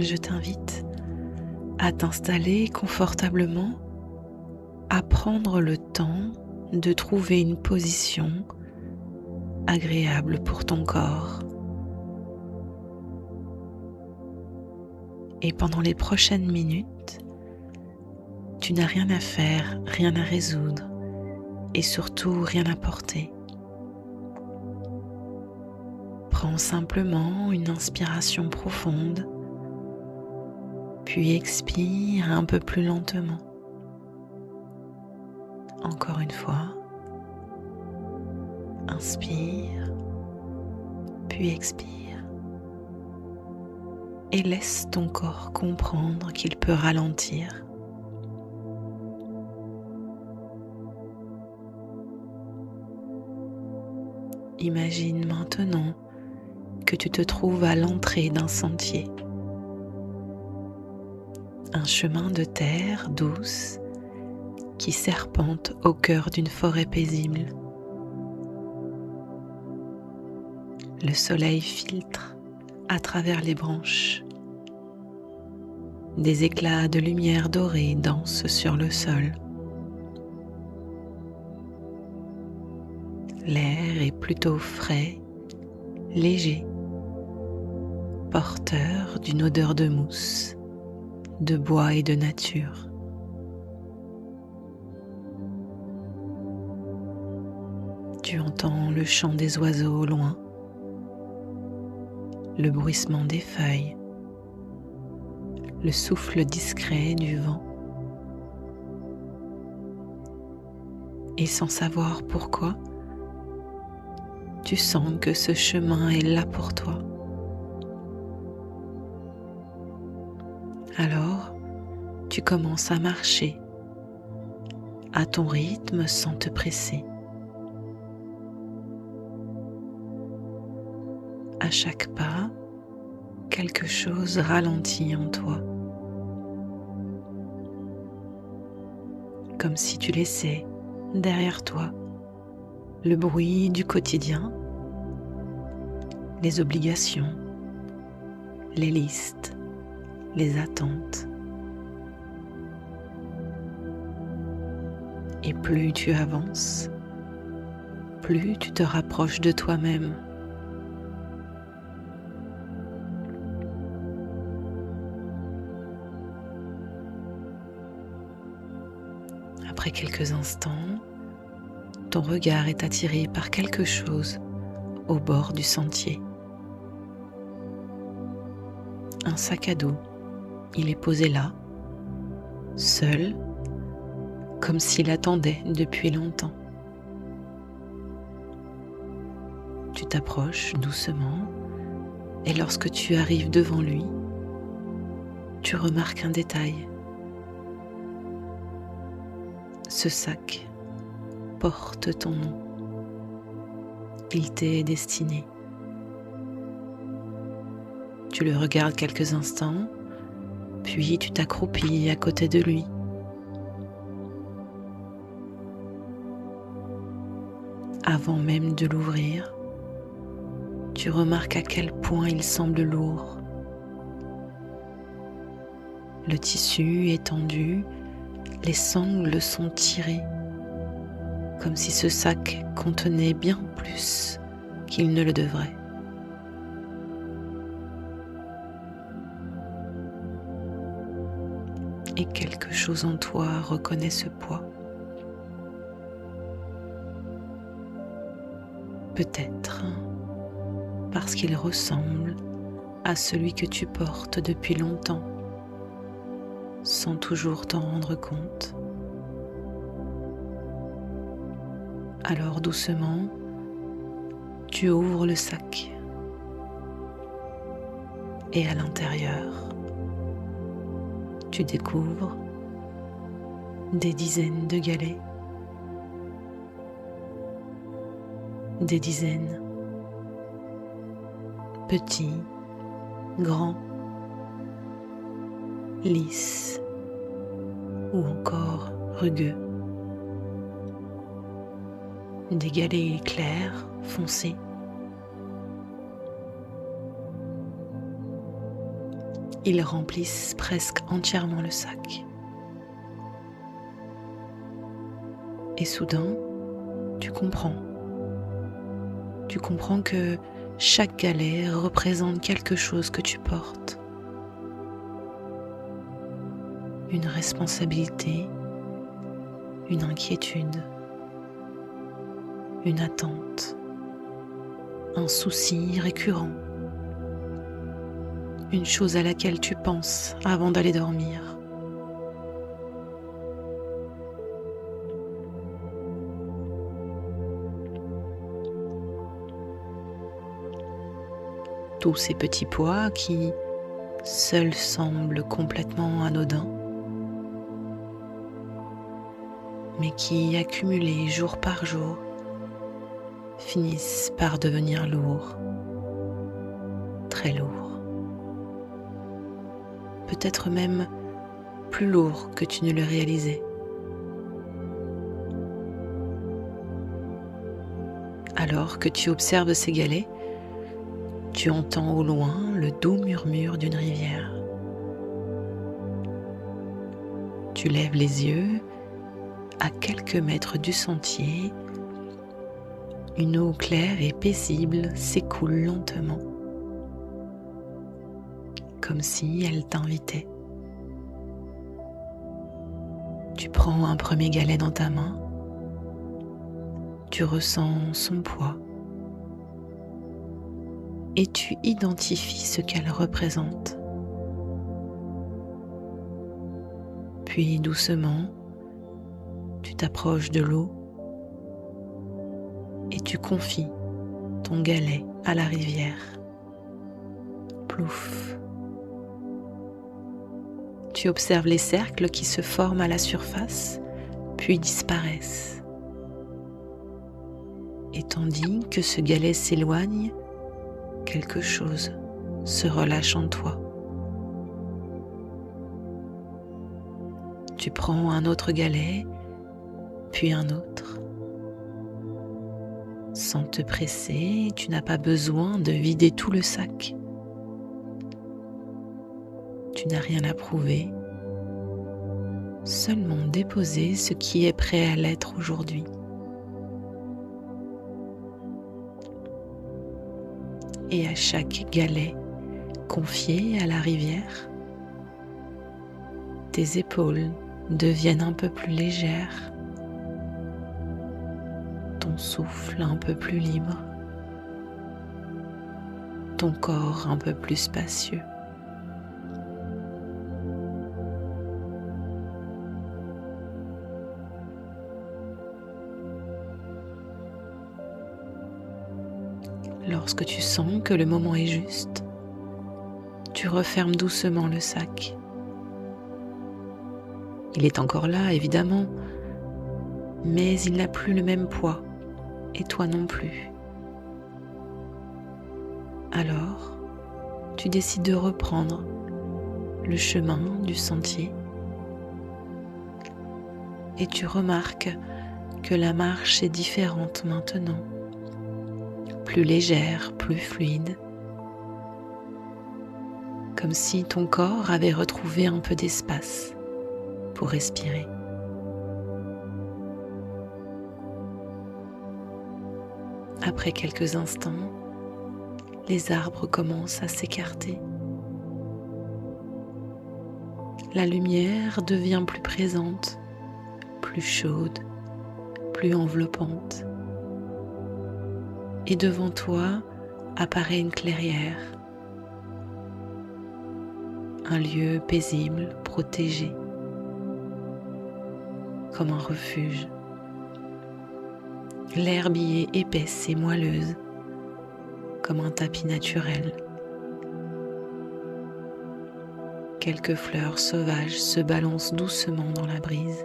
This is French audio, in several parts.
je t'invite à t'installer confortablement, à prendre le temps de trouver une position agréable pour ton corps. Et pendant les prochaines minutes, tu n'as rien à faire, rien à résoudre et surtout rien à porter. Prends simplement une inspiration profonde, puis expire un peu plus lentement. Encore une fois, inspire, puis expire. Et laisse ton corps comprendre qu'il peut ralentir. Imagine maintenant que tu te trouves à l'entrée d'un sentier. Un chemin de terre douce qui serpente au cœur d'une forêt paisible. Le soleil filtre à travers les branches. Des éclats de lumière dorée dansent sur le sol. L'air est plutôt frais, léger, porteur d'une odeur de mousse, de bois et de nature. Tu entends le chant des oiseaux au loin, le bruissement des feuilles, le souffle discret du vent. Et sans savoir pourquoi, tu sens que ce chemin est là pour toi. Alors, tu commences à marcher à ton rythme sans te presser. À chaque pas, quelque chose ralentit en toi, comme si tu laissais derrière toi le bruit du quotidien, les obligations, les listes, les attentes. Et plus tu avances, plus tu te rapproches de toi-même. Après quelques instants, ton regard est attiré par quelque chose au bord du sentier. Un sac à dos, il est posé là, seul, comme s'il attendait depuis longtemps. Tu t'approches doucement et lorsque tu arrives devant lui, tu remarques un détail. Ce sac porte ton nom. Il t'est destiné. Tu le regardes quelques instants, puis tu t'accroupis à côté de lui. Avant même de l'ouvrir, tu remarques à quel point il semble lourd. Le tissu est tendu, les sangles sont tirées, comme si ce sac contenait bien plus qu'il ne le devrait. Et quelque chose en toi reconnaît ce poids. Peut-être parce qu'il ressemble à celui que tu portes depuis longtemps, sans toujours t'en rendre compte. Alors doucement, tu ouvres le sac et à l'intérieur, tu découvres des dizaines de galets, des dizaines, petits, grands, lisses ou encore rugueux. Des galets clairs, foncés. Ils remplissent presque entièrement le sac. Et soudain, tu comprends. Tu comprends que chaque galet représente quelque chose que tu portes. Une responsabilité, une inquiétude, une attente, un souci récurrent, une chose à laquelle tu penses avant d'aller dormir. Tous ces petits poids qui, seuls, semblent complètement anodins, mais qui, accumulés jour par jour, finissent par devenir lourds, très lourds. Peut-être même plus lourds que tu ne le réalisais. Alors que tu observes ces galets, tu entends au loin le doux murmure d'une rivière. Tu lèves les yeux, à quelques mètres du sentier, une eau claire et paisible s'écoule lentement, comme si elle t'invitait. Tu prends un premier galet dans ta main, tu ressens son poids et tu identifies ce qu'elle représente. Puis doucement, tu t'approches de l'eau et tu confies ton galet à la rivière. Plouf. Tu observes les cercles qui se forment à la surface, puis disparaissent. Et tandis que ce galet s'éloigne, quelque chose se relâche en toi. Tu prends un autre galet, puis un autre. Sans te presser, tu n'as pas besoin de vider tout le sac. Tu n'as rien à prouver, seulement déposer ce qui est prêt à l'être aujourd'hui. Et à chaque galet confié à la rivière, tes épaules deviennent un peu plus légères, ton souffle un peu plus libre, ton corps un peu plus spacieux. Lorsque tu sens que le moment est juste, tu refermes doucement le sac. Il est encore là, évidemment, mais il n'a plus le même poids, et toi non plus. Alors, tu décides de reprendre le chemin du sentier et tu remarques que la marche est différente maintenant, plus légère, plus fluide, comme si ton corps avait retrouvé un peu d'espace pour respirer. Après quelques instants, les arbres commencent à s'écarter. La lumière devient plus présente, plus chaude, plus enveloppante. Et devant toi apparaît une clairière, un lieu paisible, protégé, comme un refuge. L'herbe y est épaisse et moelleuse, comme un tapis naturel. Quelques fleurs sauvages se balancent doucement dans la brise.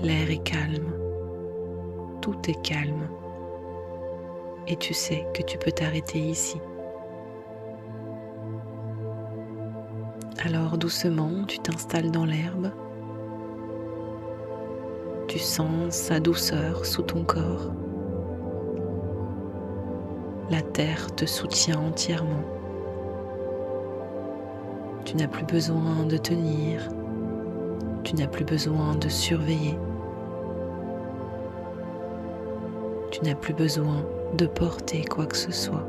L'air est calme, tout est calme, et tu sais que tu peux t'arrêter ici. Alors doucement, tu t'installes dans l'herbe. Tu sens sa douceur sous ton corps. La terre te soutient entièrement. Tu n'as plus besoin de tenir, tu n'as plus besoin de surveiller, tu n'as plus besoin de porter quoi que ce soit.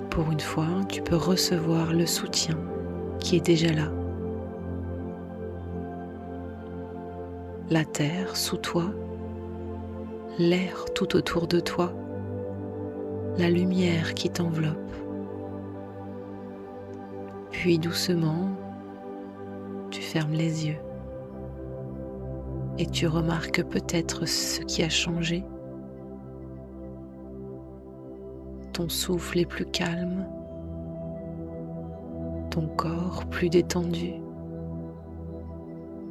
Pour une fois, tu peux recevoir le soutien qui est déjà là. La terre sous toi, l'air tout autour de toi, la lumière qui t'enveloppe. Puis doucement, tu fermes les yeux et tu remarques peut-être ce qui a changé. Ton souffle est plus calme, ton corps plus détendu,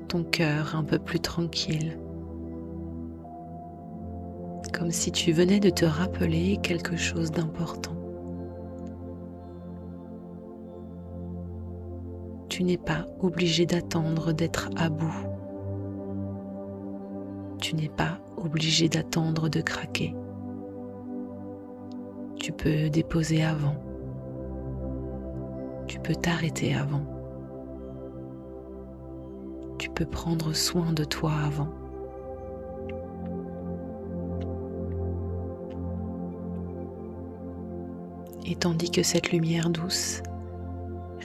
ton cœur un peu plus tranquille, comme si tu venais de te rappeler quelque chose d'important. Tu n'es pas obligé d'attendre d'être à bout. Tu n'es pas obligé d'attendre de craquer. Tu peux déposer avant. Tu peux t'arrêter avant. Tu peux prendre soin de toi avant. Et tandis que cette lumière douce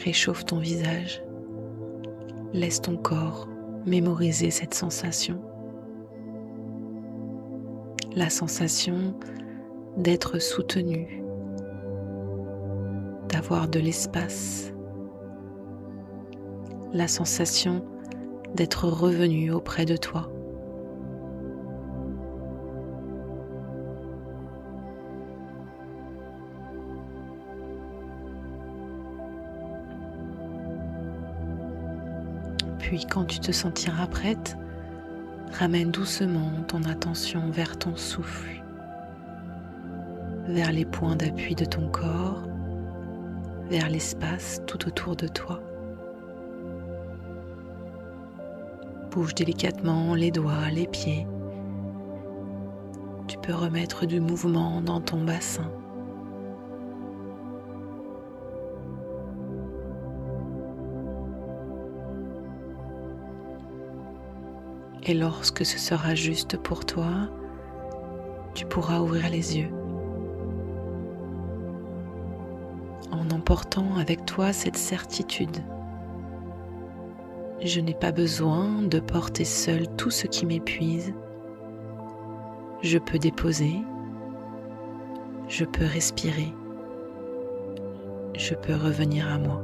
réchauffe ton visage, laisse ton corps mémoriser cette sensation. La sensation d'être soutenu, d'avoir de l'espace, la sensation d'être revenu auprès de toi. Puis quand tu te sentiras prête, ramène doucement ton attention vers ton souffle, vers les points d'appui de ton corps, vers l'espace tout autour de toi. Bouge délicatement les doigts, les pieds. Tu peux remettre du mouvement dans ton bassin. Et lorsque ce sera juste pour toi, tu pourras ouvrir les yeux en emportant avec toi cette certitude. Je n'ai pas besoin de porter seul tout ce qui m'épuise. Je peux déposer, je peux respirer, je peux revenir à moi.